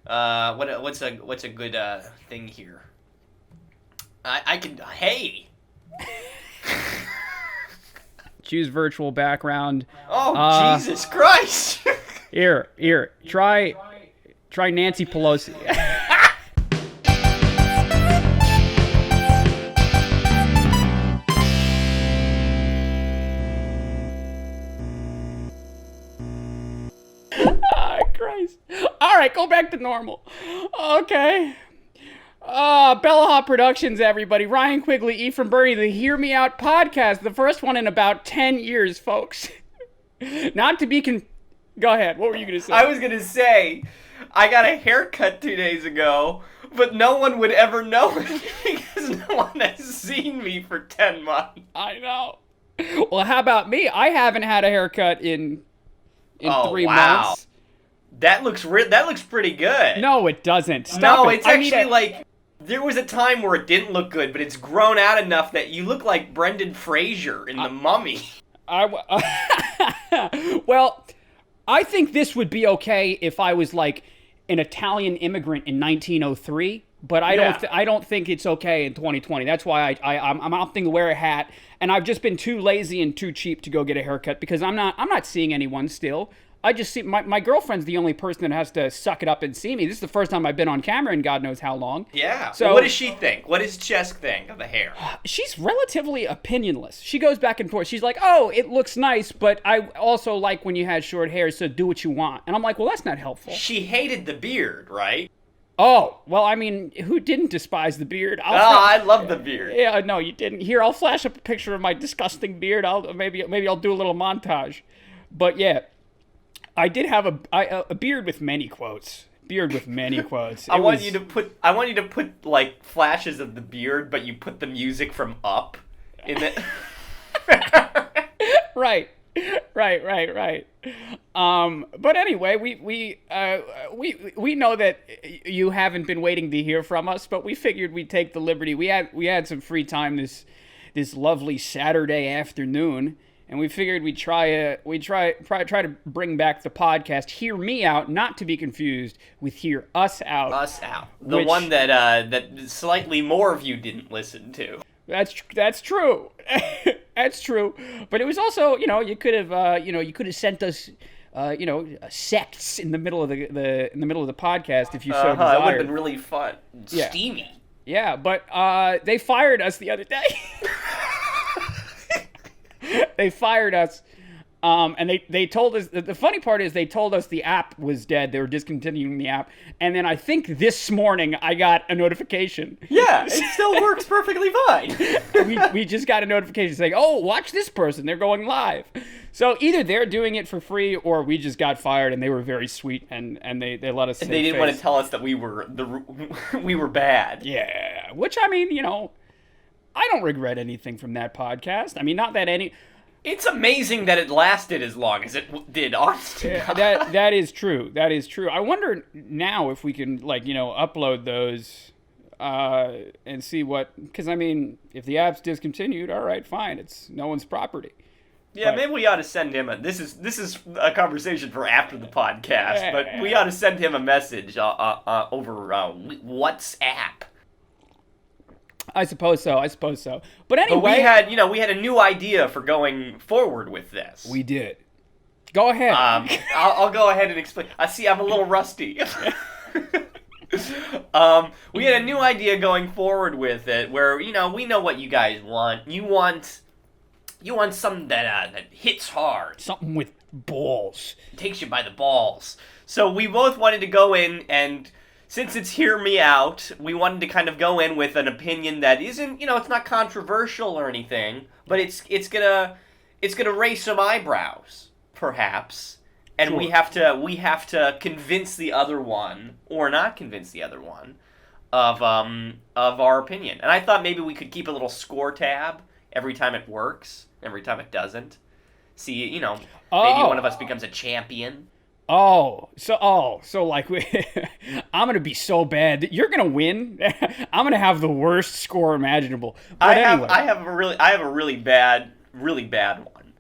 What's a good thing here? I can. Hey. Choose virtual background. Oh, Jesus Christ! Here. Try Nancy Pelosi. Christ. All right, go back to normal. Okay. Bellahop Productions, everybody. Ryan Quigley, Ephraim Bernie, the Hear Me Out podcast. The first one in about 10 years, folks. Not to be Go ahead. What were you going to say? I was going to say, I got a haircut 2 days ago, but no one would ever know it because no one has seen me for 10 months. I know. Well, how about me? I haven't had a haircut in 3 months. That looks pretty good. No, it doesn't. Stop it. It's actually like there was a time where it didn't look good, but it's grown out enough that you look like Brendan Fraser in The Mummy. Well, I think this would be okay if I was like an Italian immigrant in 1903, but I don't think it's okay in 2020. That's why I'm opting to wear a hat, and I've just been too lazy and too cheap to go get a haircut because I'm not seeing anyone still. I just see my girlfriend's the only person that has to suck it up and see me. This is the first time I've been on camera in God knows how long. Yeah. So what does she think? What does Chesk think of the hair? She's relatively opinionless. She goes back and forth. She's like, "Oh, it looks nice, but I also like when you had short hair, so do what you want." And I'm like, "Well, that's not helpful." She hated the beard, right? Oh, well, I mean, who didn't despise the beard? I love the beard. Yeah, no, you didn't. Here, I'll flash up a picture of my disgusting beard. Maybe I'll do a little montage. But yeah. I did have a beard with many quotes. I want you to put like flashes of the beard, but you put the music from Up in it. Right. But anyway, we know that you haven't been waiting to hear from us, but we figured we'd take the liberty. We had some free time this lovely Saturday afternoon. And we figured we'd try to bring back the podcast Hear Me Out, not to be confused with Hear Us Out. Us Out. The one that slightly more of you didn't listen to. That's true. That's true. But it was also, you could have sent us sects in the middle of the podcast if you so desired. It would have been really fun. Yeah. Steamy. Yeah, but they fired us the other day. They fired us, and they told us, the funny part is they told us the app was dead. They were discontinuing the app. And then I think this morning I got a notification. Yeah, it still works perfectly fine. we just got a notification saying, "Oh, watch this person. They're going live." So either they're doing it for free or we just got fired, and they were very sweet, and they let us. And they didn't want to tell us that we were bad. Yeah, which, I mean, I don't regret anything from that podcast. I mean, not that any... It's amazing that it lasted as long as it did, honestly. That is true. That is true. I wonder now if we can, upload those and see what... Because, I mean, if the app's discontinued, all right, fine. It's no one's property. Yeah, maybe we ought to send him this is a conversation for after the podcast, but we ought to send him a message over WhatsApp. I suppose so. But anyway, but we had a new idea for going forward with this. We did. Go ahead. I'll go ahead and explain. I see I'm a little rusty. We had a new idea going forward with it, where we know what you guys want. You want something that hits hard, something with balls, takes you by the balls. So we both wanted to go in and. Since it's Hear Me Out, we wanted to kind of go in with an opinion that isn't, it's not controversial or anything, but it's gonna raise some eyebrows, perhaps, and sure. we have to convince the other one or not convince the other one of our opinion. And I thought maybe we could keep a little score tab every time it works, every time it doesn't. See, maybe one of us becomes a champion. So like I'm gonna be so bad that you're gonna win. I'm gonna have the worst score imaginable. But I have a really bad one.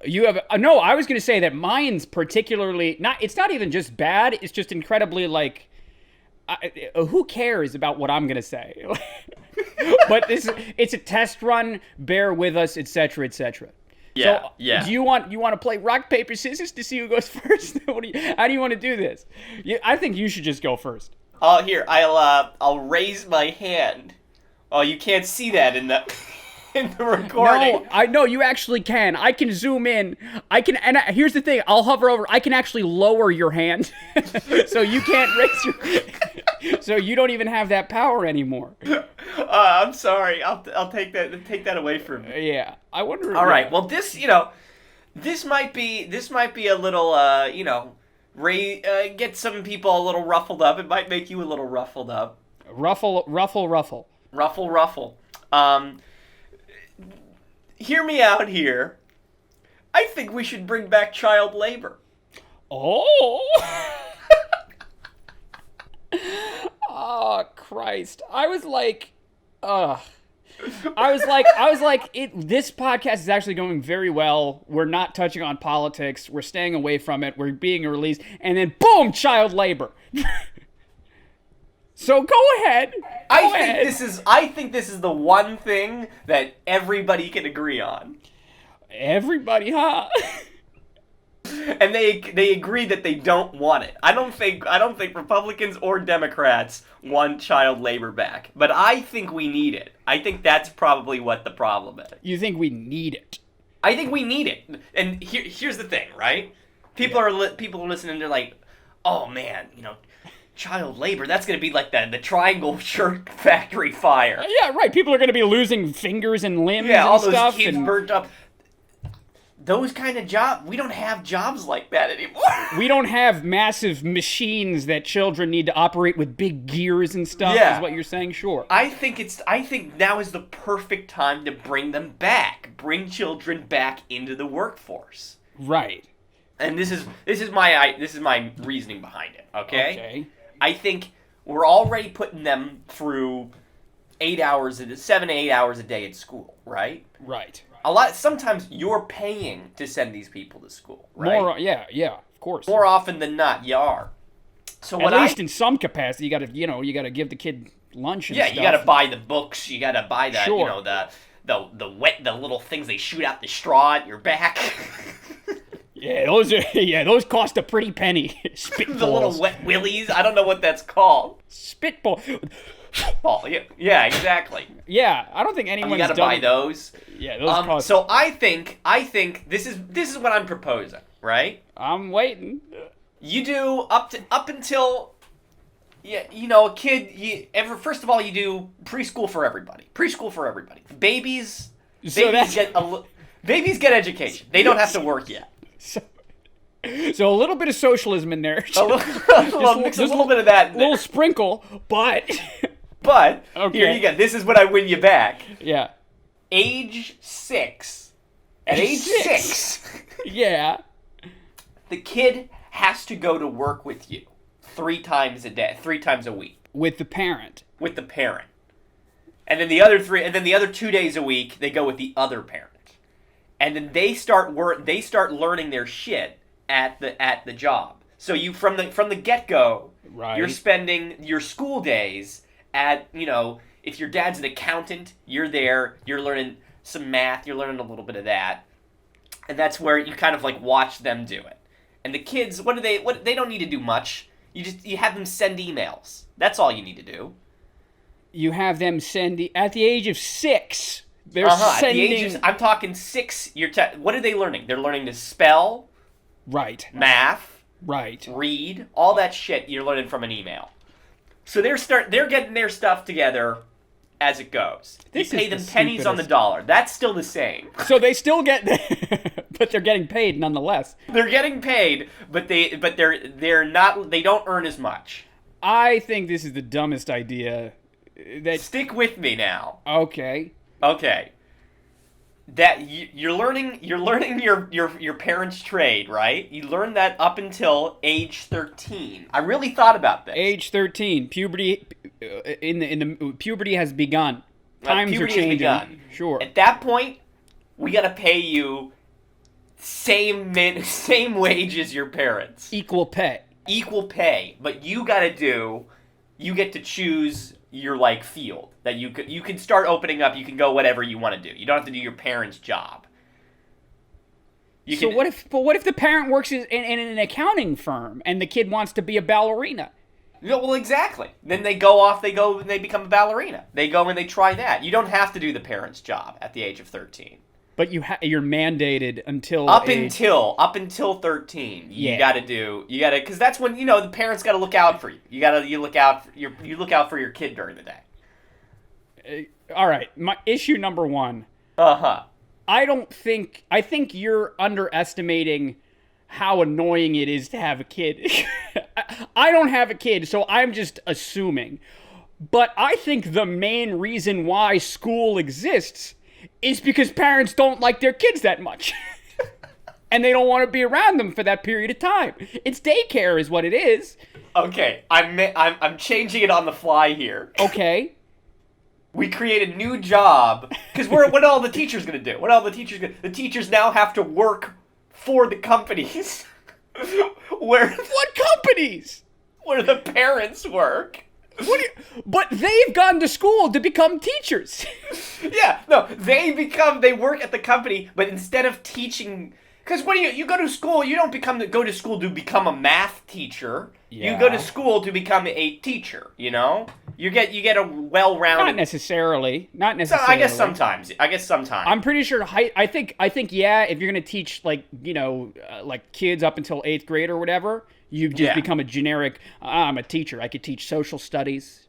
You have no. I was gonna say that mine's particularly not. It's not even just bad. It's just incredibly who cares about what I'm gonna say? But it's a test run. Bear with us, etc., etc. Yeah, So, yeah. Do you want to play rock paper scissors to see who goes first? How do you want to do this? I think you should just go first. Oh, here, I'll raise my hand. Oh, you can't see that in the in the recording. No, I know you actually can. I can zoom in. Here's the thing. I'll hover over. I can actually lower your hand, so you can't raise your. So you don't even have that power anymore. I'm sorry. I'll take that away from me. Yeah, I wonder. All right. Well, this might be a little get some people a little ruffled up. It might make you a little ruffled up. Ruffle. Ruffle. Hear me out here. I think we should bring back child labor. Oh. Oh, Christ. I was like, this podcast is actually going very well. We're not touching on politics. We're staying away from it. We're being released. And then, boom, child labor. So go ahead. I think this is the one thing that everybody can agree on. Everybody, huh? And they agree that they don't want it. I don't think Republicans or Democrats want child labor back, but I think we need it. I think that's probably what the problem is. You think we need it? I think we need it. And here's the thing, right? People are listening. They're like, "Oh man, child labor, that's going to be like the Triangle Shirt Factory fire." Yeah, right. People are going to be losing fingers and limbs all and stuff. Those kids burnt up. Those kind of jobs, we don't have jobs like that anymore. We don't have massive machines that children need to operate with big gears and stuff, is what you're saying? Sure. I think now is the perfect time to bring them back. Bring children back into the workforce. Right. And this is my reasoning behind it, okay? Okay. I think we're already putting them through 7 to 8 hours a day at school, right? Right. Sometimes you're paying to send these people to school, right? Yeah, of course. More often than not, you are. So at least in some capacity, you got to give the kid lunch and stuff. Yeah, you got to buy the books, you got to buy the sure. the little things they shoot out the straw at your back. Yeah, those cost a pretty penny. Spitballs. The little wet willies. I don't know what that's called. Spitball. Oh, yeah, exactly. Yeah, I don't think anyone's You gotta buy those. Yeah, those cost. So I think this is what I'm proposing, right? I'm waiting. You do up until a kid. First of all, you do preschool for everybody. Babies get education. They don't have to work yet. So a little bit of socialism in there. Mix a little bit of that. A little sprinkle, but okay. Here you go. This is what I win you back. Yeah. Age 6. At age 6. Yeah. The kid has to go to work with you 3 times a week. With the parent. And then the other 2 days a week they go with the other parent. And then they start learning their shit at the job. So you from the get-go, right. You're spending your school days at, if your dad's an accountant, you're there, you're learning some math, you're learning a little bit of that. And that's where you kind of like watch them do it. And the kids, they don't need to do much. You have them send emails. That's all you need to do. You have them at the age of 6. They're sending. I'm talking 6. What are they learning? They're learning to spell, right? Math, right? Read, all that shit. You're learning from an email. So they're getting their stuff together as it goes. You pay them pennies on the dollar. That's still the same. So they still get, but they're getting paid nonetheless. They're getting paid, but they're not. They don't earn as much. I think this is the dumbest idea. Stick with me now. Okay. That you're learning your parents' trade, right? You learn that up until age 13. I really thought about this. Age 13, puberty puberty has begun. Times are changing. Begun. Sure. At that point, we gotta pay you same wage as your parents. Equal pay. But you gotta do you get to choose your like field that you can start opening up. You can go whatever you want to do. You don't have to do your parents' job. What if the parent works in an accounting firm and the kid wants to be a ballerina? Yeah, well, exactly. Then they go off. They go and they become a ballerina. They go and they try that. You don't have to do the parents' job at the age of 13. But you're mandated until up until 13. You got to because that's when the parents got to look out for you. You look out for your kid during the day. All right, my issue number 1. I think you're underestimating how annoying it is to have a kid. I don't have a kid, so I'm just assuming. But I think the main reason why school exists is because parents don't like their kids that much. And they don't want to be around them for that period of time. It's daycare is what it is. Okay, I'm changing it on the fly here. Okay. We create a new job because what are all the teachers gonna do? The teachers now have to work for the companies. What companies? Where the parents work. But they've gone to school to become teachers. Yeah, no, they work at the company, but instead of teaching, because you go to school, you don't go to school to become a math teacher. Yeah. You go to school to become a teacher. You get a well-rounded. Not necessarily. So I guess sometimes. I'm pretty sure. I think. Yeah. If you're gonna teach like kids up until 8th grade or whatever, you just become a generic. I'm a teacher. I could teach social studies.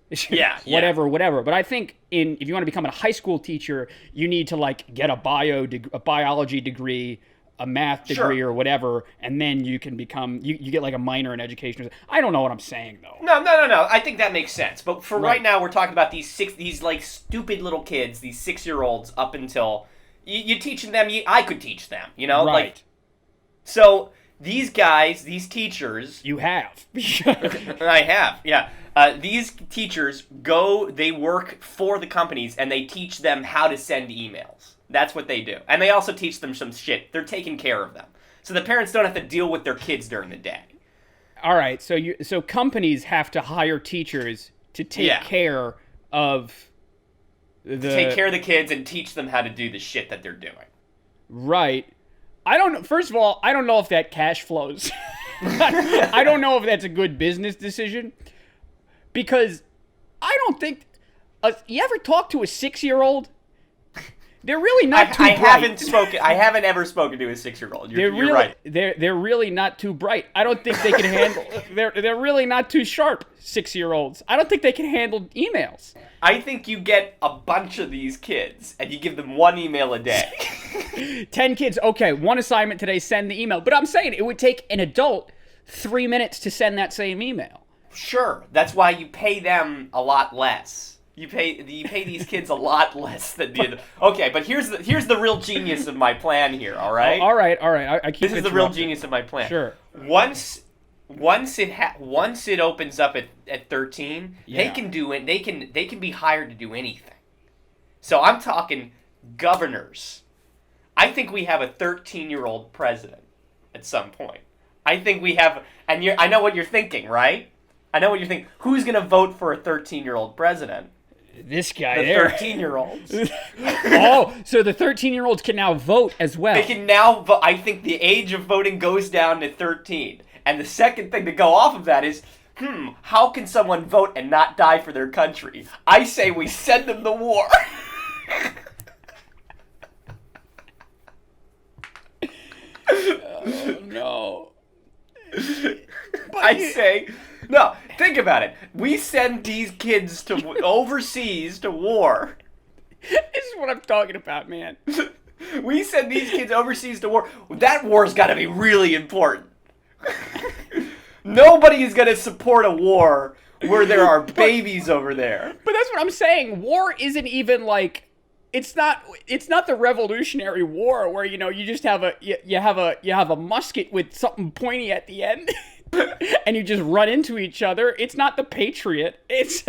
Whatever. But I think if you want to become a high school teacher, you need to get a biology degree, a math degree or whatever, and then you can become you get like a minor in education. I don't know what I'm saying though. No. I think that makes sense. But for right now, we're talking about these stupid little kids, these 6-year-olds up until you teaching them. I could teach them. Right. So these guys, these teachers, you have. I have. Yeah. These teachers they work for the companies and they teach them how to send emails. That's what they do. And they also teach them some shit. They're taking care of them. So the parents don't have to deal with their kids during the day. All right. So companies have to hire teachers to take care of take care of the kids and teach them how to do the shit that they're doing. Right. I don't know. First of all, I don't know if that cash flows. I don't know if that's a good business decision. Because I don't think... you ever talk to a 6-year-old? They're really not too bright. I haven't ever spoken to a 6-year-old. You're right. They're really not too bright. I don't think they can handle... They're really not too sharp, 6-year-olds. I don't think they can handle emails. I think you get a bunch of these kids, and you give them one email a day. 10 kids, okay, one assignment today, send the email. But I'm saying it would take an adult 3 minutes to send that same email. Sure, that's why you pay them a lot less. You pay these kids a lot less than the... Okay, but here's the real genius of my plan here, all right? All right. I keep This is the real genius of my plan. Sure. Once it opens up at 13, they can do it. They can be hired to do anything. So I'm talking governors. I think we have a 13-year-old president at some point. I think we have, and I know what you're thinking, right? I know what you're thinking. Who's going to vote for a 13-year-old president? This guy the there. 13-year-olds. Oh, so the 13-year-olds can now vote as well. They can now vote. I think the age of voting goes down to 13. And the second thing to go off of that is, how can someone vote and not die for their country? I say we send them to war. Oh, no. I say... No, think about it. We send these kids to overseas to war. This is what I'm talking about, man. We send these kids overseas to war. That war's got to be really important. Nobody is going to support a war where there are babies over there. But that's what I'm saying. War isn't even like... It's not the Revolutionary War where you just have a musket with something pointy at the end. And you just run into each other. It's not the Patriot. It's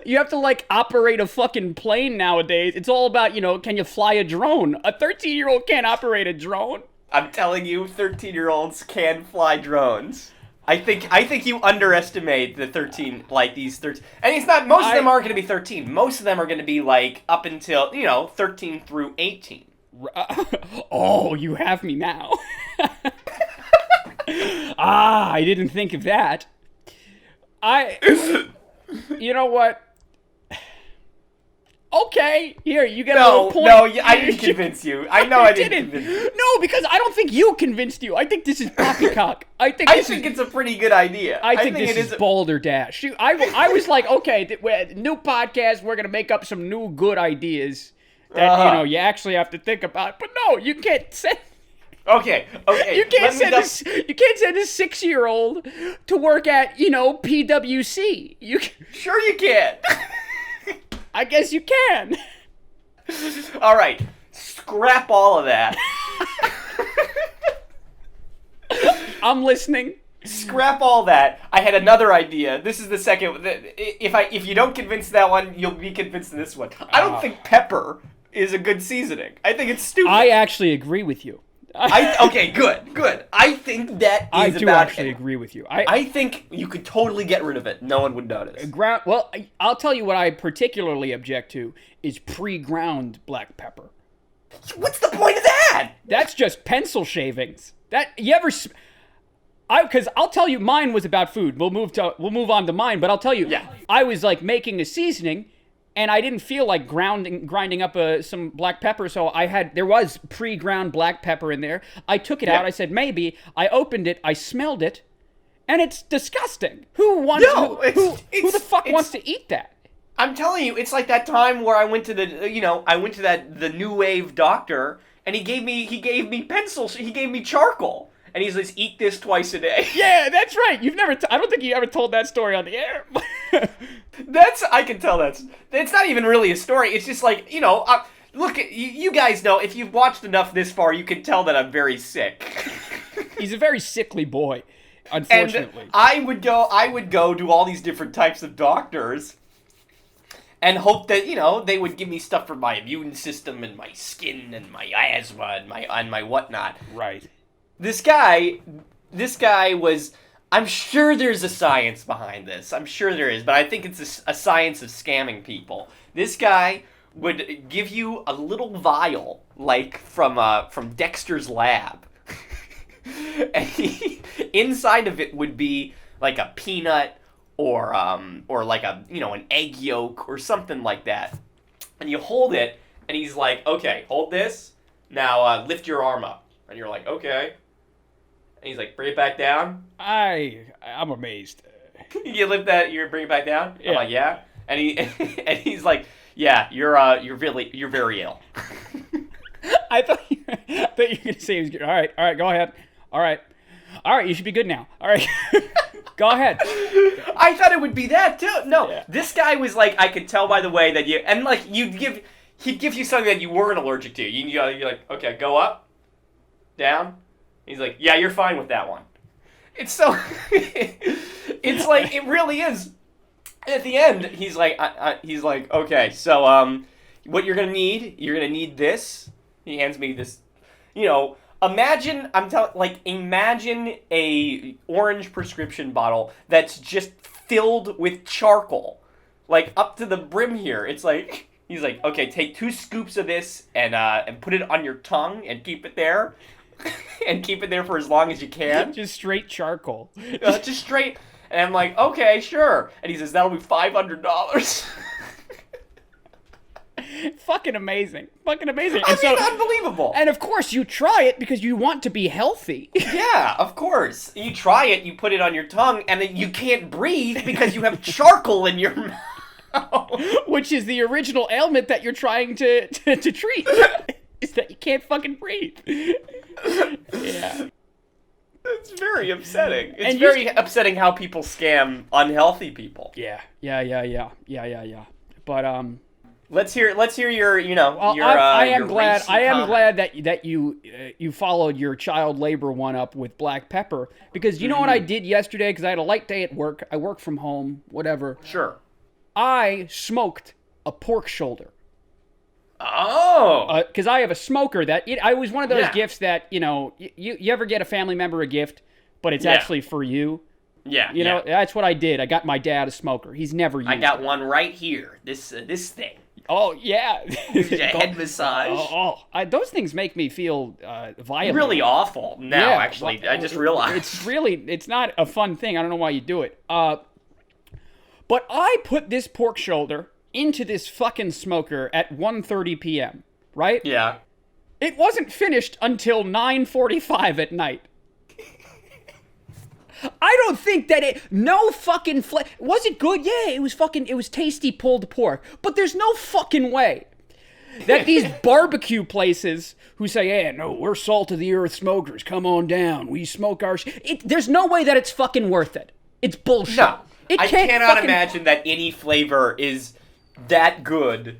you have to operate a fucking plane nowadays. It's all about, can you fly a drone? A 13-year-old can't operate a drone. I'm telling you, 13-year-olds can fly drones. I think you underestimate the 13, like these 13, and it's not. Most of them aren't going to be 13. Most of them are going to be like up until 13 through 18. Oh, you have me now. I didn't think of that. You know what? Okay, here, you get a little point. No, I didn't convince you. I know I didn't convince you. No, because I don't think you convinced you. I think this is poppycock. I think it's a pretty good idea. I think this is Boulder Dash. I was like, okay, new podcast, we're going to make up some new good ideas that, you actually have to think about. But no, you can't say... Okay. You can't send a 6-year-old to work at, PwC. Sure you can. I guess you can. All right. Scrap all of that. I'm listening. Scrap all that. I had another idea. This is the second. If you don't convince that one, you'll be convinced of this one. I don't think pepper is a good seasoning. I think it's stupid. I actually agree with you. Okay, good. I think that I do actually agree with you. I think you could totally get rid of it. No one would notice. Well, I'll tell you what I particularly object to is pre-ground black pepper. What's the point of that? That's just pencil shavings. Because I'll tell you, mine was about food. We'll move on to mine, but I'll tell you, I was like making a seasoning. And I didn't feel like grinding up some black pepper, so there was pre-ground black pepper in there. I took it out. I said maybe. I opened it. I smelled it, and it's disgusting. Who the fuck wants to eat that? I'm telling you, it's like that time where I went to the New Wave doctor, and he gave me pencils. He gave me charcoal. And he's like, eat this twice a day. Yeah, that's right. I don't think you ever told that story on the air. I can tell it's not even really a story. It's just like, look, you guys know, if you've watched enough this far, you can tell that I'm very sick. He's a very sickly boy, unfortunately. And I would go to all these different types of doctors and hope that, they would give me stuff for my immune system and my skin and my asthma and my whatnot. Right. This guy was... I'm sure there's a science behind this. I'm sure there is, but I think it's a science of scamming people. This guy would give you a little vial, like from Dexter's lab. And inside of it would be like a peanut or like an egg yolk or something like that. And you hold it, and he's like, okay, hold this. Now lift your arm up. And you're like, okay. And he's like, bring it back down. I'm amazed. You lift that, you bring it back down? Yeah. I'm like, yeah. And he's like, yeah, you're very ill. I thought you were gonna say he was good. All right, go ahead. All right, you should be good now. All right, go ahead. I thought it would be that too. No, This guy was like, I could tell by the way that he'd give you something that you weren't allergic to. You're like, okay, go up, down. He's like, yeah, you're fine with that one. It's so... it's like, it really is. And at the end, he's like, okay, so, what you're gonna need this. He hands me this, imagine a orange prescription bottle that's just filled with charcoal. Like, up to the brim here. It's like, he's like, okay, take 2 scoops of this and put it on your tongue and keep it there. And keep it there for as long as you can. Just straight charcoal. Just straight. And I'm like, okay, sure. And he says, that'll be $500. Fucking amazing. Unbelievable. And of course, you try it because you want to be healthy. Yeah, of course. You try it, you put it on your tongue, and then you can't breathe because you have charcoal in your mouth. Which is the original ailment that you're trying to treat. Is that you can't fucking breathe. Yeah. It's very upsetting. It's very upsetting how people scam unhealthy people. Yeah. But let's hear your I am glad that you followed your child labor one up with black pepper, because you know what I did yesterday, because I had a light day at work. I work from home, whatever. Sure. I smoked a pork shoulder. Oh. Because I have a smoker I was one of those gifts that, you ever get a family member a gift, but it's actually for you. Yeah, You know, that's what I did. I got my dad a smoker. He's never used I got it. one right here. This thing. Oh, yeah. A head massage. Those things make me feel violent. Really awful now, Yeah, actually. well, I just realized. It's not a fun thing. I don't know why you do it. But I put this pork shoulder into this fucking smoker at 1:30 p.m., right? Yeah. It wasn't finished until 9:45 at night. I don't think that no fucking was it good? Yeah, it was tasty pulled pork. But there's no fucking way that these barbecue places who say, "Yeah, no, we're salt of the earth smokers. Come on down. We smoke our there's no way that it's fucking worth it. It's bullshit. No. I can't cannot imagine that any flavor is that good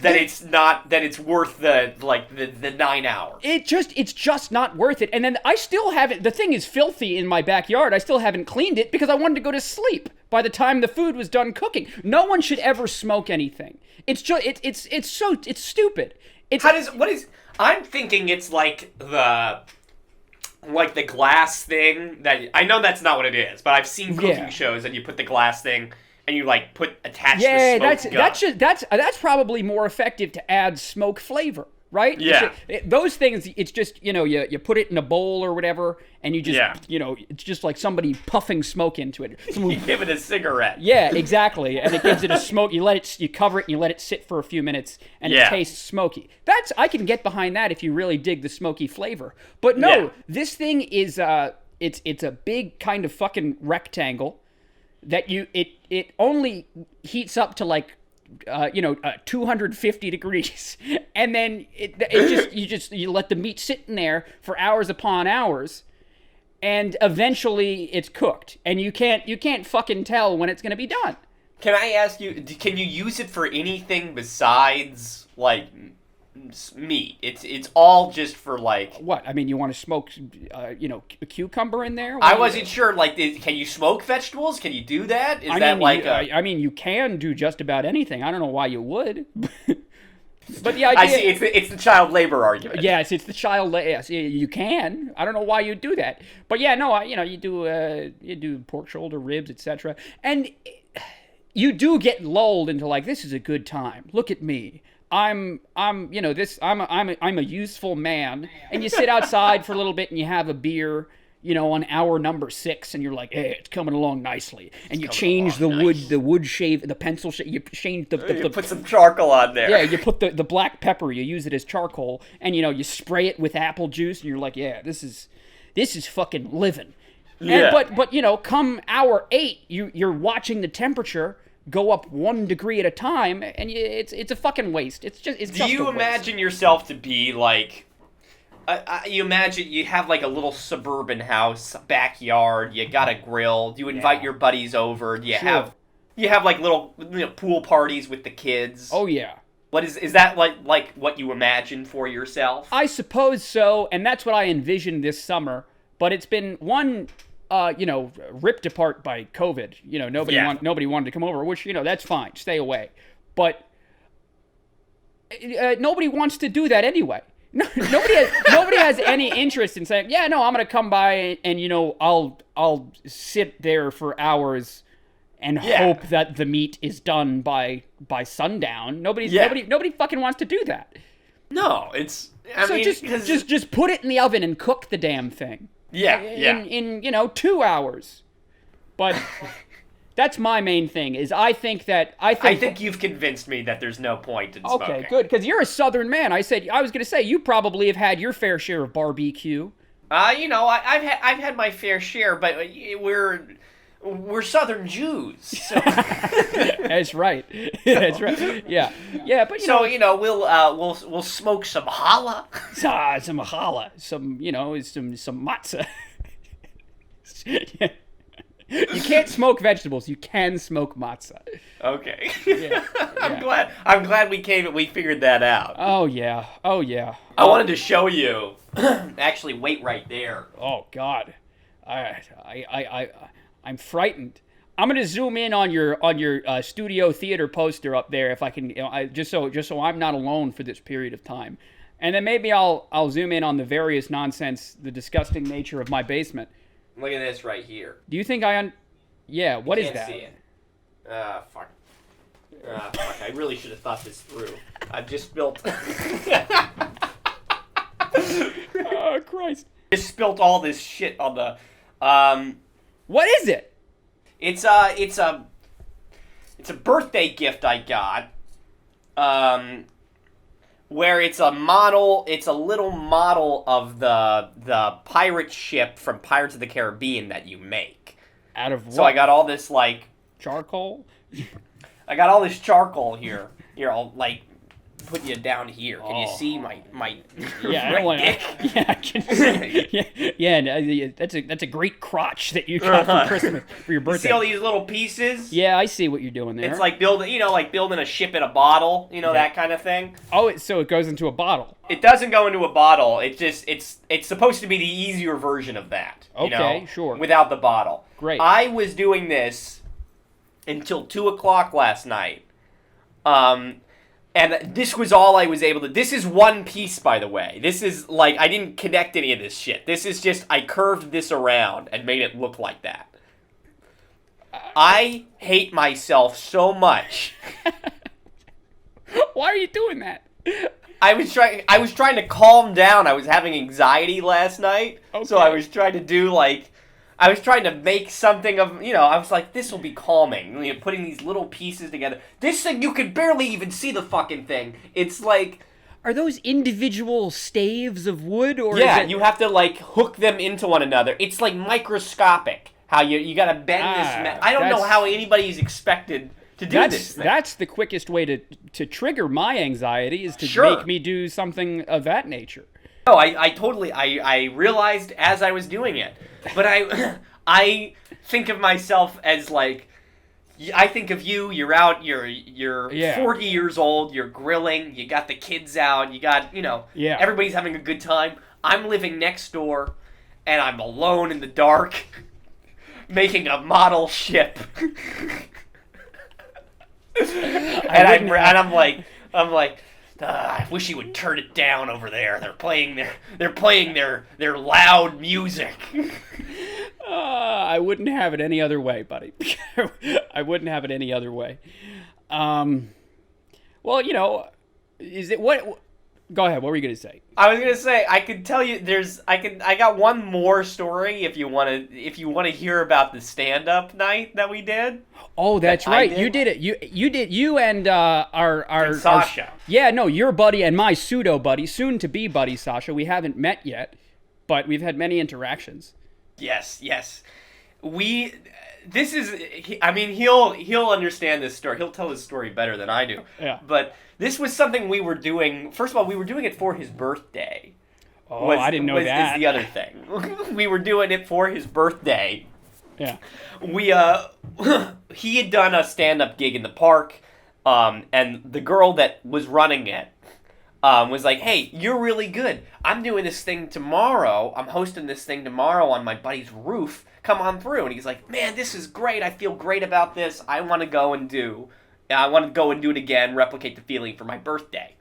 that it's worth the 9 hours. It's just not worth it. And then I still haven't, the thing is filthy in my backyard. I still haven't cleaned it because I wanted to go to sleep by the time the food was done cooking. No one should ever smoke anything. It's just, it's stupid. I'm thinking it's like the glass thing that, I know that's not what it is, but I've seen cooking shows and you put the glass thing and you attach the smoke gun. That's probably more effective to add smoke flavor, right? Yeah. Those things, it's just, you put it in a bowl or whatever, and you just, it's just like somebody puffing smoke into it. You give it a cigarette. Yeah, exactly. And it gives it a smoke. You cover it and you let it sit for a few minutes, and it tastes smoky. I can get behind that if you really dig the smoky flavor. But no, this thing is, it's a big kind of fucking rectangle that it only heats up to 250 degrees, and then you let the meat sit in there for hours upon hours, and eventually it's cooked, and you can't fucking tell when it's gonna be done. Can I ask you? Can you use it for anything besides meat? It's all just for what? I mean, you want to smoke, a cucumber in there? I wasn't sure. Can you smoke vegetables? Can you do that? I mean, you can do just about anything. I don't know why you would. But the idea, I see. It's the child labor argument. Yes, it's the child labor. Yes, you can. I don't know why you do that. But yeah, no, you do pork shoulder, ribs, etc. And you do get lulled into this is a good time. Look at me. I'm a useful man, and you sit outside for a little bit and you have a beer, on hour number 6, and you're like, hey, it's coming along nicely, and you change the wood shave, the pencil shave, you change you put some charcoal on there. Yeah, you put the black pepper, you use it as charcoal, and you spray it with apple juice, and you're like, yeah, this is fucking living. Yeah. But come hour 8, you're watching the temperature go up 1 degree at a time, and it's a fucking waste. Do you imagine yourself to be you imagine you have a little suburban house, backyard, you got a grill, you invite your buddies over, you have little pool parties with the kids. Oh yeah. What is that like what you imagine for yourself? I suppose so, and that's what I envisioned this summer, but it's been ripped apart by COVID. Nobody wanted to come over, which, that's fine. Stay away. But nobody wants to do that anyway. Nobody has any interest in saying, yeah, no, I'm going to come by and, I'll sit there for hours and hope that the meat is done by sundown. Nobody fucking wants to do that. No, just put it in the oven and cook the damn thing. Yeah, in 2 hours. But that's my main thing. I think you've convinced me that there's no point in smoking. Okay, good, because you're a Southern man. I was going to say you probably have had your fair share of barbecue. I've had my fair share, but we're Southern Jews. So. That's right. That's right. Yeah, but we'll smoke some challah. Some challah, some matzah. You can't smoke vegetables. You can smoke matzah. Okay. Yeah. I'm glad we figured that out. Oh yeah. I wanted to show you. Actually, wait right there. Oh God. I'm frightened. I'm gonna zoom in on your studio theater poster up there if I can, just so I'm not alone for this period of time, and then maybe I'll zoom in on the various nonsense, the disgusting nature of my basement. Look at this right here. Do you think Yeah, what is that? See it. Fuck. Fuck. I really should have thought this through. I've just built. Oh, Christ. Just spilt all this shit on the. What is it? It's a birthday gift I got. Where it's a model. It's a little model of the pirate ship from Pirates of the Caribbean that you make. Out of what? So I got all this like charcoal. I got all this charcoal here. Here, I'll like put you down here. Can you see my Yeah, I don't want to. Yeah, I can see. Yeah, that's a great crotch that you got for Christmas for your birthday. See all these little pieces? Yeah, I see what you're doing there. It's like building a ship in a bottle, that kind of thing. Oh, so it goes into a bottle. It doesn't go into a bottle. It's supposed to be the easier version of that. Okay, sure. Without the bottle. Great. I was doing this until 2:00 last night. And this was all I was able to... This is one piece, by the way. This is, like, I didn't connect any of this shit. This is just, I curved this around and made it look like that. I hate myself so much. Why are you doing that? I was trying to calm down. I was having anxiety last night. Okay. So I was trying to do, like... I was trying to make something of, I was like, this will be calming. Putting these little pieces together. This thing, you could barely even see the fucking thing. It's like... Are those individual staves of wood? Or yeah, is it... you have to, like, hook them into one another. It's, like, microscopic. How you gotta bend this... I don't know how anybody's expected to do this thing. That's the quickest way to trigger my anxiety, is to make me do something of that nature. No, I totally... I realized as I was doing it. But I think of myself as like, I think of you. You're out. You're 40 years old. You're grilling. You got the kids out. You got everybody's having a good time. I'm living next door, and I'm alone in the dark, making a model ship. I'm like. I wish he would turn it down over there. They're playing their loud music. I wouldn't have it any other way, buddy. I wouldn't have it any other way. Well, is it what? Go ahead. What were you gonna say? I was gonna say I could tell you. I got one more story if you want to hear about the stand-up night that we did. Oh, that's right. You did it. You and our Sasha. Your buddy and my pseudo buddy, soon to be buddy Sasha. We haven't met yet, but we've had many interactions. Yes. This is. I mean, he'll understand this story. He'll tell this story better than I do. Yeah. But this was something we were doing. First of all, we were doing it for his birthday. Oh, I didn't know that. Is the other thing. We were doing it for his birthday. Yeah. He had done a stand-up gig in the park, and the girl that was running it was like, hey, you're really good. I'm doing this thing tomorrow. I'm hosting this thing tomorrow on my buddy's roof. Come on through. And he's like, man, this is great. I feel great about this. I want to go and do it again, replicate the feeling for my birthday.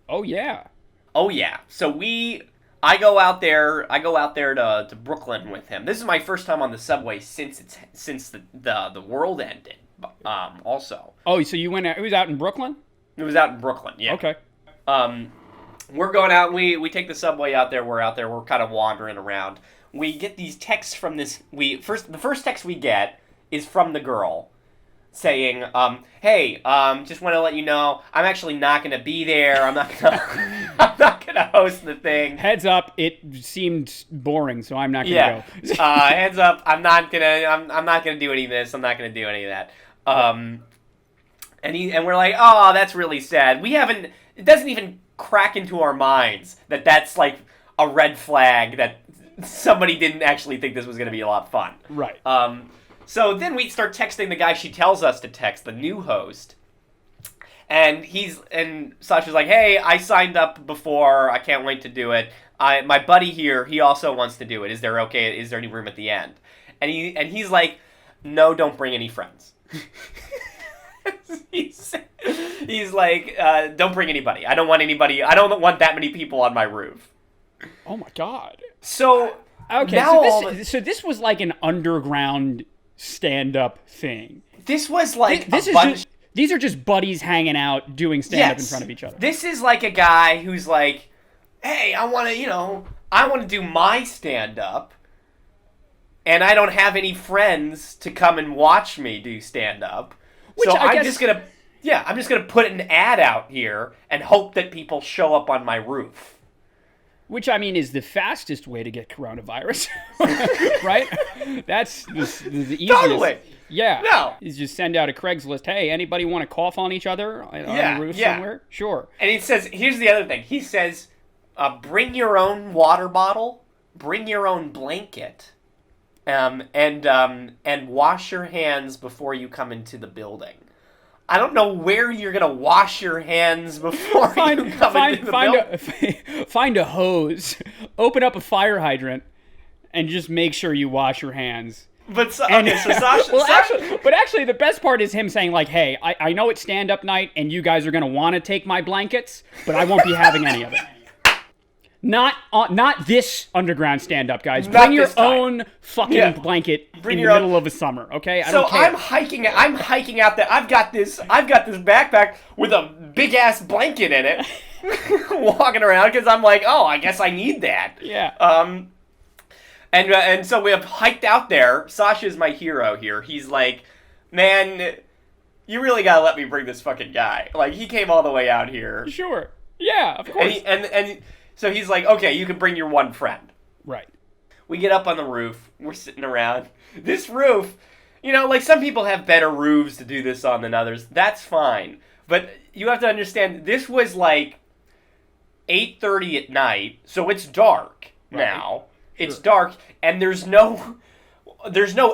Oh, yeah. Oh, yeah. So I go out there to Brooklyn with him. This is my first time on the subway since the world ended. Also. Oh, so you went out, it was out in Brooklyn? It was out in Brooklyn, yeah. Okay. We're going out, we take the subway out there, we're kind of wandering around. We get these texts from this, the first text we get is from the girl saying, hey, just want to let you know, I'm actually not going to be there, I'm not going to host the thing. Heads up, it seemed boring, so I'm not going to go. Heads up, I'm not going to do any of this, I'm not going to do any of that. And we're like, oh, that's really sad. It doesn't even crack into our minds that that's like a red flag that somebody didn't actually think this was going to be a lot of fun. Right. So then we start texting the guy she tells us to text, the new host. And Sasha's like, hey, I signed up before. I can't wait to do it. My buddy here, he also wants to do it. Is there any room at the end? And he's like, no, don't bring any friends. He's like, don't bring anybody. I don't want anybody. I don't want that many people on my roof. Oh my God. So Okay, now so this was like an underground stand-up thing. this was like This a is bunch. just, these are just buddies hanging out doing stand-up in Yes. front of each other. This is like a guy who's like, hey, I want to do my stand-up, and I don't have any friends to come and watch me do stand-up. Which So I I'm guess- just gonna put an ad out here and hope that people show up on my roof. Which, I mean, is the fastest way to get coronavirus, right? That's the easiest. Totally. Yeah. No. Is just send out a Craigslist. Hey, anybody want to cough on each other on Yeah, a roof yeah. somewhere? Sure. And he says, here's the other thing. He says, bring your own water bottle, bring your own blanket, and wash your hands before you come into the building. I don't know where you're gonna wash your hands before you come into the building. Find a hose, open up a fire hydrant, and just make sure you wash your hands. But so Sasha, Well, Sasha, actually, the best part is him saying like, "Hey, I know it's stand-up night, and you guys are gonna want to take my blankets, but I won't be having any of it." Not this underground stand-up, guys. Not Bring your this time. own fucking Yeah. blanket Bring in your the own- middle of a summer, okay? I so don't care. I'm hiking out there. I've got this backpack with a big ass blanket in it, walking around because I'm like, oh, I guess I need that. Yeah. And so we have hiked out there. Sasha's my hero here. He's like, man, you really gotta let me bring this fucking guy. Like, he came all the way out here. Sure. Yeah, of course. And so he's like, okay, you can bring your one friend. Right. We get up on the roof. We're sitting around. This roof, like some people have better roofs to do this on than others. That's fine. But you have to understand, this was like 8:30 at night, so it's dark now. It's Sure. dark, and there's no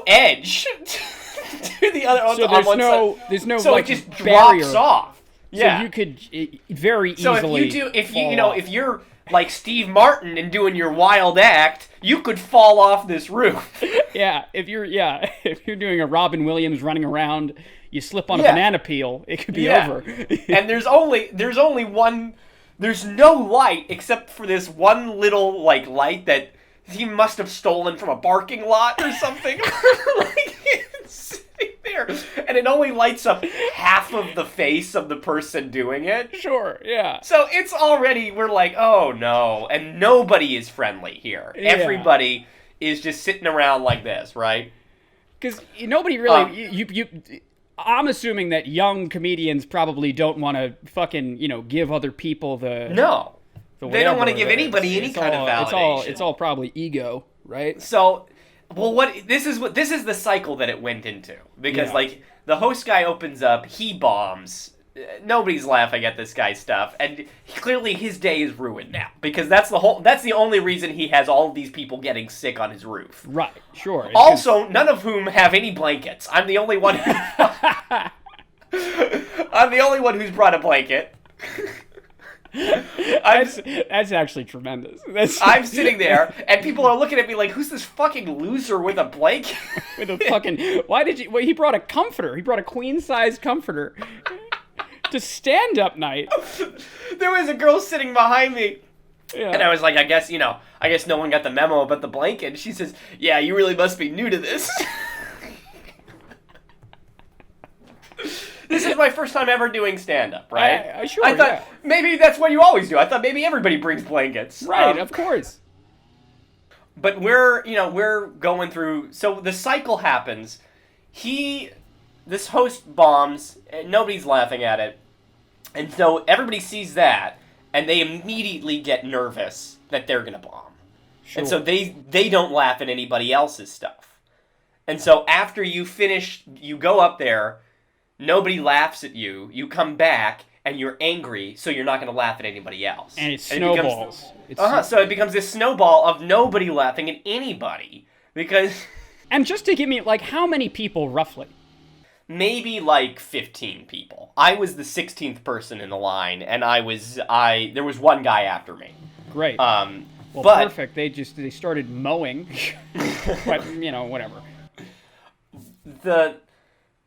edge to the other. So on one side. there's no So like it just barrier. drops off. Yeah. So you could very So easily. if you're like Steve Martin and doing your wild act, you could fall off this roof. if you're doing a Robin Williams running around, you slip on a Yeah. banana peel, it could be Yeah. over. And there's only one. There's no light except for this one little like light that he must have stolen from a parking lot or something. Like, it's sitting there, and it only lights up half of the face of the person doing it. Sure, yeah. So it's already, we're like, oh no, and nobody is friendly here. Yeah. Everybody is just sitting around like this, right? Because nobody really. I'm assuming that young comedians probably don't want to fucking give other people the No. They don't want to whatever. give anybody any kind of validation. It's all probably ego, right? So, well, this is the cycle that it went into, because Yeah. like the host guy opens up, he bombs, nobody's laughing at this guy's stuff, and clearly his day is ruined now because that's the only reason he has all of these people getting sick on his roof. Right, sure. It's Also, none of whom have any blankets. I'm the only one. I'm the only one who's brought a blanket. that's actually tremendous. I'm sitting there, and people are looking at me like, "Who's this fucking loser with a blanket?" with a fucking. Why did you? Well, he brought a comforter. He brought a queen size comforter to stand up night. There was a girl sitting behind me. Yeah. And I was like, I guess no one got the memo about the blanket. She says, yeah, you really must be new to this. This is my first time ever doing stand-up, right? Sure, I thought yeah. maybe that's what you always do. I thought maybe everybody brings blankets. Right, of course. But we're going through, so the cycle happens. This host bombs, and nobody's laughing at it. And so everybody sees that, and they immediately get nervous that they're going to bomb. Sure. And so they don't laugh at anybody else's stuff. And so after you finish, you go up there, nobody laughs at you, you come back, and you're angry, so you're not going to laugh at anybody else. And it snowballs. So it becomes this snowball of nobody laughing at anybody. Because And just to give me, like, how many people roughly? maybe like 15 people. I was the 16th person in the line, and there was one guy after me. Great. Well, but perfect. They started mowing. But, whatever.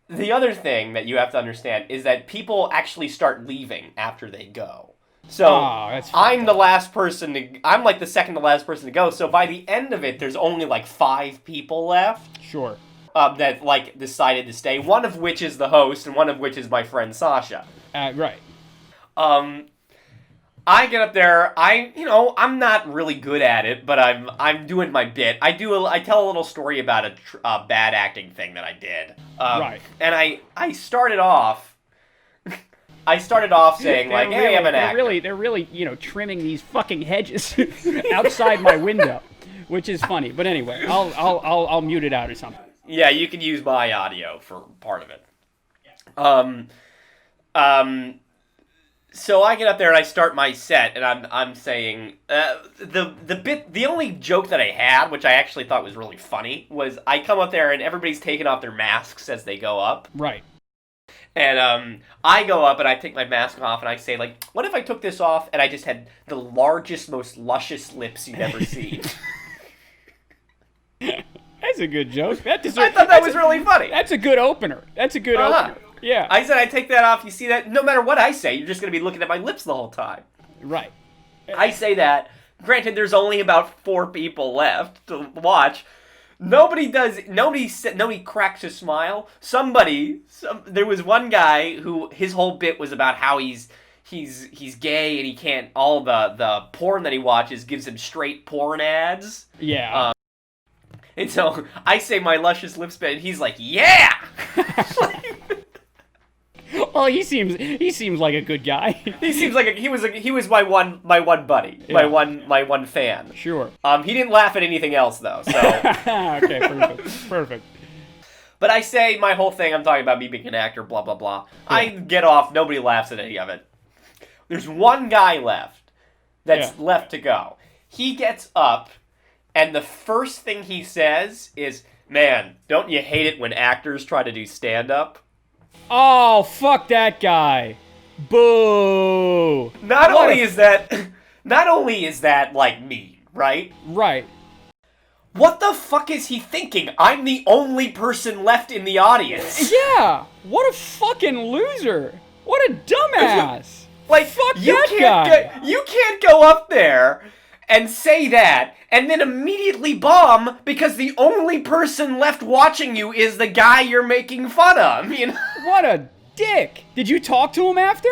The other thing that you have to understand is that people actually start leaving after they go. So that's I'm the last person to. I'm like the second to last person to go. So by the end of it, there's only like 5 people left. Sure. That like decided to stay. One of which is the host, and one of which is my friend Sasha. Right. I get up there. I'm not really good at it, but I'm doing my bit. I tell a little story about a bad acting thing that I did. Right. And I started off. I started off saying like, "Hey, I'm an actor." They're really, trimming these fucking hedges outside my window, which is funny. But anyway, I'll mute it out or something. Yeah, you can use my audio for part of it. So I get up there and I start my set, and I'm saying the only joke that I had, which I actually thought was really funny, was I come up there and everybody's taking off their masks as they go up. Right. And I go up and I take my mask off and I say, like, what if I took this off and I just had the largest, most luscious lips you've ever seen? That's a good joke. I thought that was really funny. That's a good opener. Opener. Yeah. I said I take that off. You see that? No matter what I say, you're just going to be looking at my lips the whole time. Right. I say that. Granted, there's only about 4 people left to watch. Nobody cracks a smile. There was one guy who his whole bit was about how he's gay and he can't. All the porn that he watches gives him straight porn ads. Yeah. And so I say my luscious lips bit, and he's like, "Yeah." Well, he seems like a good guy. He seems like he was my one buddy, yeah. my one fan. Sure. He didn't laugh at anything else though. So okay, perfect. But I say my whole thing. I'm talking about me being an actor. Blah blah blah. Yeah. I get off. Nobody laughs at any of it. There's one guy left that's left to go. He gets up, and the first thing he says is, "Man, don't you hate it when actors try to do stand-up?" Oh, fuck that guy. Boo. Not only is that like me, right? Right. What the fuck is he thinking? I'm the only person left in the audience. Yeah. What a fucking loser. What a dumbass. Like, fuck that guy. You can't go up there and say that and then immediately bomb because the only person left watching you is the guy you're making fun of, you know? What a dick. Did you talk to him after?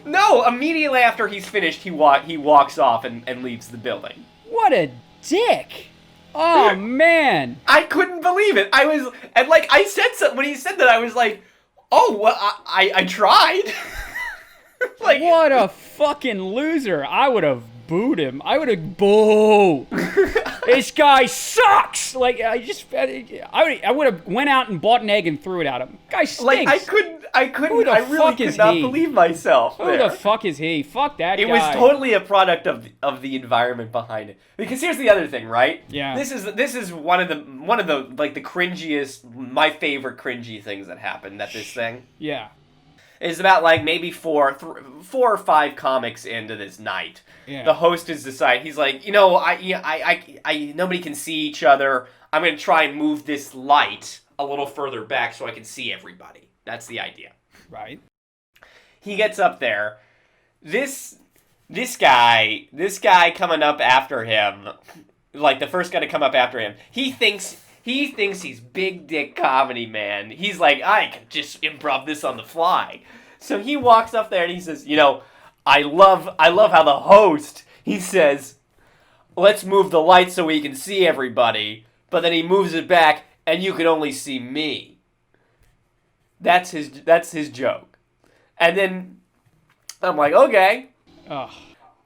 No, immediately after he's finished, he walks off and leaves the building. What a dick. Oh, man. I couldn't believe it. I said something, when he said that, I was like, oh, well, I tried. Like, what a fucking loser. I would have booed him. I would have boo. This guy sucks. Like I would have went out and bought an egg and threw it at him. Guy stinks. Like I couldn't. I really could not believe myself. Who the fuck is he? Fuck that guy. It was totally a product of the environment behind it. Because here's the other thing, right? Yeah. This is one of the like the cringiest, my favorite cringy things that happened at this thing. Yeah. It's about like maybe 4 or 5 comics into this night. Yeah. The host has decided, he's like, I nobody can see each other. I'm gonna try and move this light a little further back so I can see everybody. That's the idea. Right. He gets up there. This guy coming up after him, like the first guy to come up after him, he thinks he's big dick comedy, man. He's like, I can just improv this on the fly. So he walks up there and he says, I love how the host, he says, let's move the light so we can see everybody. But then he moves it back and you can only see me. That's his joke. And then I'm like, okay. Ugh.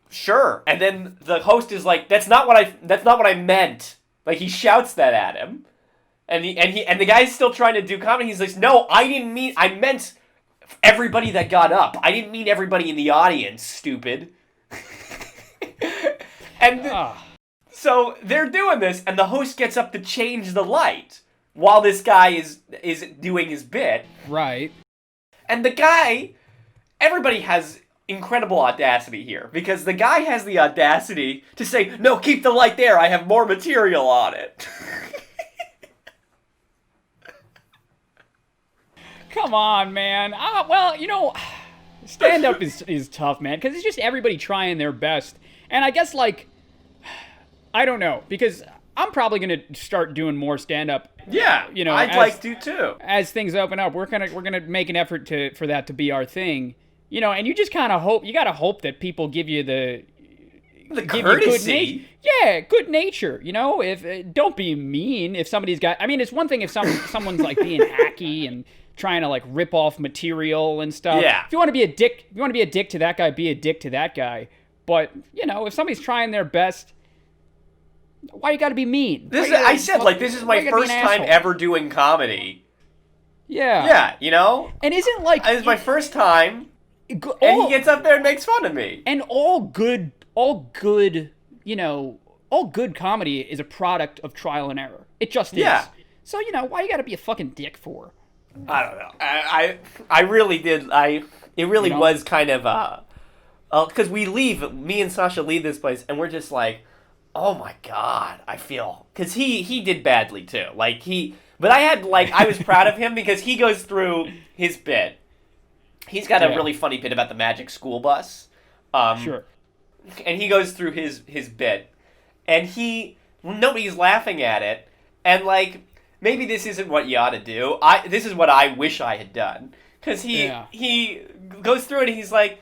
Sure. And then the host is like, that's not what I meant. Like, he shouts that at him, and the guy's still trying to do comedy. He's like, no, I meant everybody that got up. I didn't mean everybody in the audience, stupid. And so they're doing this, and the host gets up to change the light while this guy is doing his bit. Right. And the guy, everybody has incredible audacity here, because the guy has the audacity to say, no, keep the light there, I have more material on it. Come on, man. Well, stand-up is tough, man, because it's just everybody trying their best. And I guess, like, I don't know, because I'm probably going to start doing more stand-up. Yeah, you know, I'd like to too. As things open up, we're gonna make an effort for that to be our thing. You know, and you just kind of hope, you got to hope that people give you the courtesy. Good nature. You know, if don't be mean. If somebody's got, I mean, it's one thing if someone's like being hacky and trying to like rip off material and stuff. Yeah. If you want to be a dick, to that guy, be a dick to that guy. But you know, if somebody's trying their best, why you got to be mean? This is my first time ever doing comedy. Yeah. Yeah, you know? And isn't like it's my first time, and he gets up there and makes fun of me. And all good, you know, all good comedy is a product of trial and error. It just is. Yeah. So, you know, why you got to be a fucking dick for? I don't know. I really did. It really was kind of because me and Sasha leave this place, and we're just like, oh my god, I feel, because he did badly too. But I was proud of him because he goes through his bit. He's got a really funny bit about the magic school bus. Sure. And he goes through his bit, and nobody's laughing at it, and like, maybe this isn't what you ought to do. This is what I wish I had done. Because he goes through it and he's like,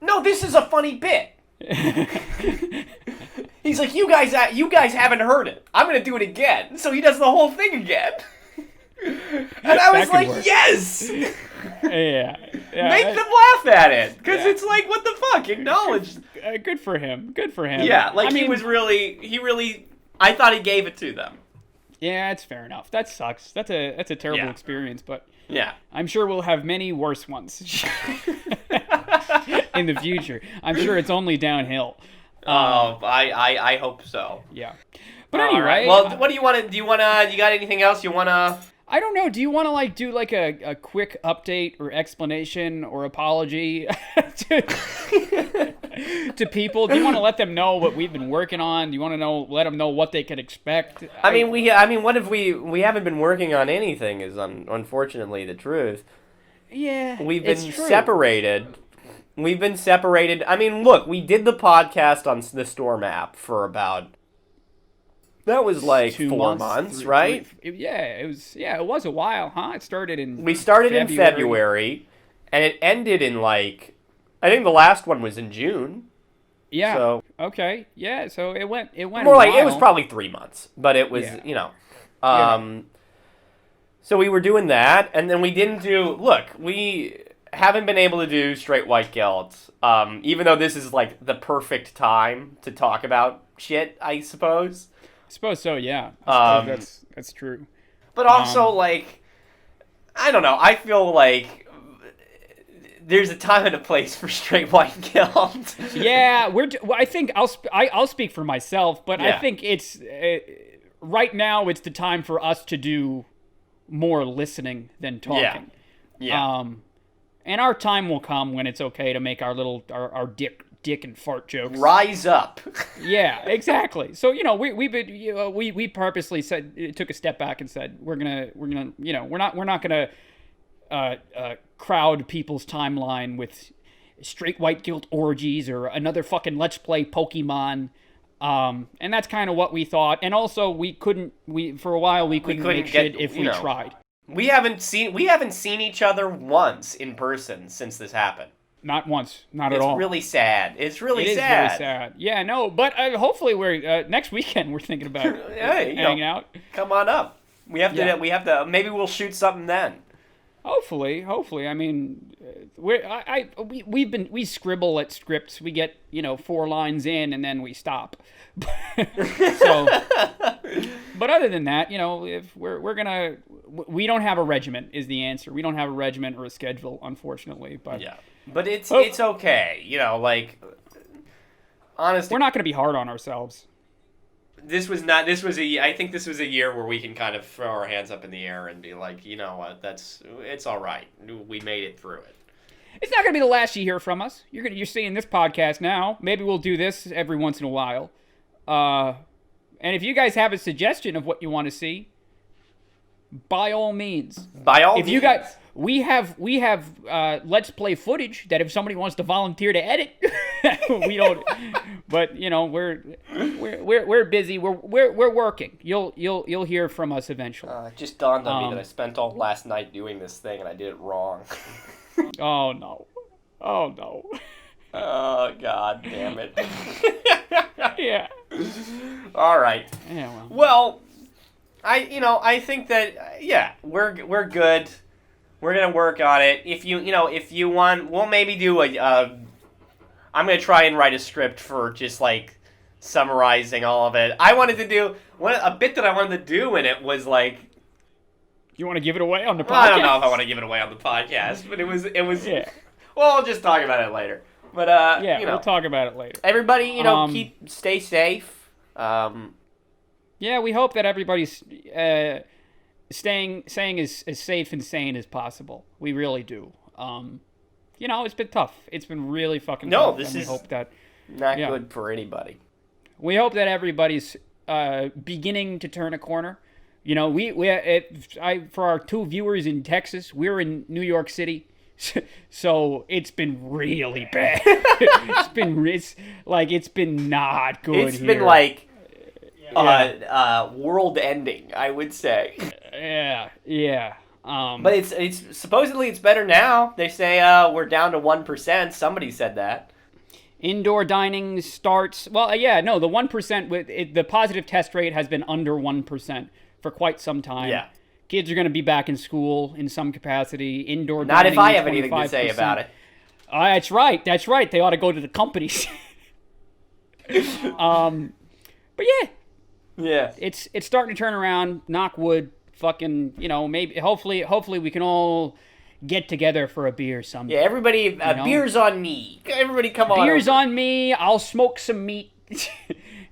no, this is a funny bit. He's like, you guys haven't heard it. I'm going to do it again. So he does the whole thing again. And I was like, yes! Yeah. Make them laugh at it. Because it's like, what the fuck? Acknowledge. Good for him. Yeah, like I thought he gave it to them. Yeah, it's fair enough. That sucks. That's a terrible experience, but yeah, I'm sure we'll have many worse ones in the future. I'm sure it's only downhill. I hope so. Yeah, but anyway. Right. Well, what do you want to? You got anything else you want to? I don't know. Do you want to do a quick update or explanation or apology to people? Do you want to let them know what we've been working on? Do you want to let them know what they could expect? I mean, we haven't been working on anything is unfortunately the truth. Yeah, we've been separated. I mean, look, we did the podcast on the Storm app for about. That was like 4 months, right? It was a while, huh? It started in We started in February, and it ended in I think the last one was in June. Yeah. So, okay. Yeah, so it went more like, it was probably 3 months, but it was, so we were doing that, and then we haven't been able to do Straight White Guilt, even though this is like the perfect time to talk about shit, I suppose. I suppose so, yeah. I suppose that's true. But also, I don't know. I feel like there's a time and a place for Straight White Guilt. Yeah, I think I'll speak for myself, but I think it's right now it's the time for us to do more listening than talking. Yeah. And our time will come when it's okay to make our dick and fart jokes. Rise up. Yeah, exactly. So we purposely took a step back and said we're not gonna crowd people's timeline with Straight White Guilt orgies or another fucking Let's Play Pokemon. And that's kind of what we thought. And also for a while we couldn't make shit if we tried. We haven't seen each other once in person since this happened. Not once. Not at all. It's really sad. It's really sad. It is really sad. Yeah, no, but hopefully we're next weekend we're thinking about hanging out. Come on up. We have to. Maybe we'll shoot something then. Hopefully. I mean, we scribble at scripts. We get 4 lines in and then we stop. So, but other than that, if we don't have a regiment is the answer. We don't have a regiment or a schedule, unfortunately. But yeah. But it's okay, honestly. We're not going to be hard on ourselves. I think this was a year where we can kind of throw our hands up in the air and be like, you know what, it's all right. We made it through it. It's not going to be the last you hear from us. You're seeing this podcast now. Maybe we'll do this every once in a while. And if you guys have a suggestion of what you want to see, by all means. we have Let's Play footage that if somebody wants to volunteer to edit, we don't. But you know, we're busy. We're working. You'll hear from us eventually. It just dawned on me that I spent all last night doing this thing and I did it wrong. Oh no. Oh no. Oh God damn it. Yeah. All right. Yeah. Well, I think that we're good. We're gonna work on it. If you want, we'll maybe do I'm gonna try and write a script for just like summarizing all of it. I wanted to do a bit that I wanted to do, and it was like. You want to give it away on the podcast? Well, I don't know if I want to give it away on the podcast, but it was. Yeah. Well, we'll just talk about it later. But we'll talk about it later. Everybody, stay safe. Yeah, we hope that everybody's staying as safe and sane as possible. We really do. It's been tough. It's been really fucking tough. No, this is hope that, not good for anybody. We hope that everybody's beginning to turn a corner. You know, for our 2 viewers in Texas, we're in New York City. So it's been really bad. It's been not good. It's been like world ending, I would say. Yeah. But it's supposedly it's better now. They say we're down to 1%. Somebody said that. Indoor dining starts. Well, the 1% the positive test rate has been under 1% for quite some time. Yeah. Kids are going to be back in school in some capacity. Indoor Not dining. if I have anything to say about it. That's right. They ought to go to the companies. But yeah, it's starting to turn around. Knock wood. Fucking, maybe hopefully we can all get together for a beer someday. Yeah, everybody, beers on me. Everybody, come on. Beers on me. I'll smoke some meat,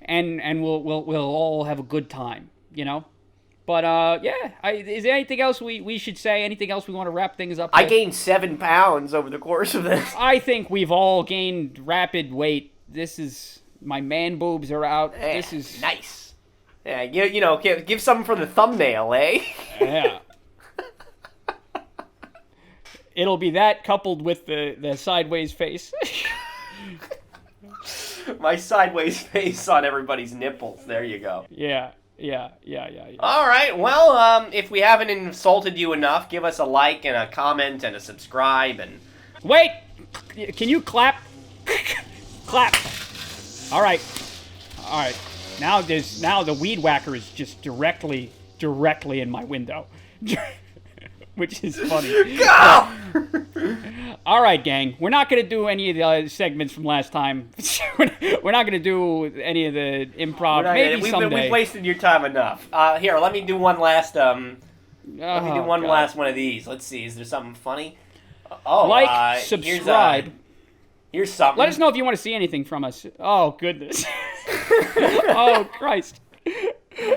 and we'll all have a good time. But is there anything else we should say? Anything else we want to wrap things up with? I gained 7 pounds over the course of this. I think we've all gained rapid weight. My man boobs are out. This is nice. Yeah, give something for the thumbnail, eh? Yeah. It'll be that coupled with the sideways face. My sideways face on everybody's nipples. There you go. Yeah. All right. Well, if we haven't insulted you enough, give us a like and a comment and a subscribe and. Wait! Can you clap? Clap. All right. Now the weed whacker is just directly in my window, which is funny. Go! All right, gang. We're not gonna do any of the segments from last time. We're not gonna do any of the improv. Maybe someday. We've wasted your time enough. Here, let me do one last. Last one of these. Let's see. Is there something funny? Subscribe. Here's something. Let us know if you want to see anything from us. Oh goodness. Oh Christ.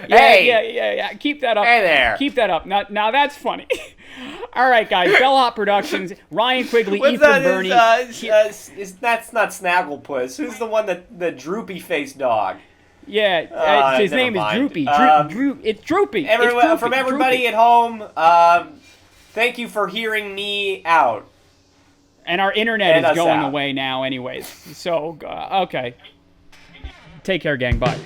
Yeah. Keep that up. Hey there. Keep that up. Now that's funny. All right, guys. Bellhop Productions. Ryan Quigley. What's Ethan Bernie. That's not Snagglepuss. Who's the one the droopy faced dog? Yeah, his name is Droopy. It's Droopy. From everybody at home, thank you for hearing me out. And our internet is going away now anyways. So, okay. Take care, gang. Bye.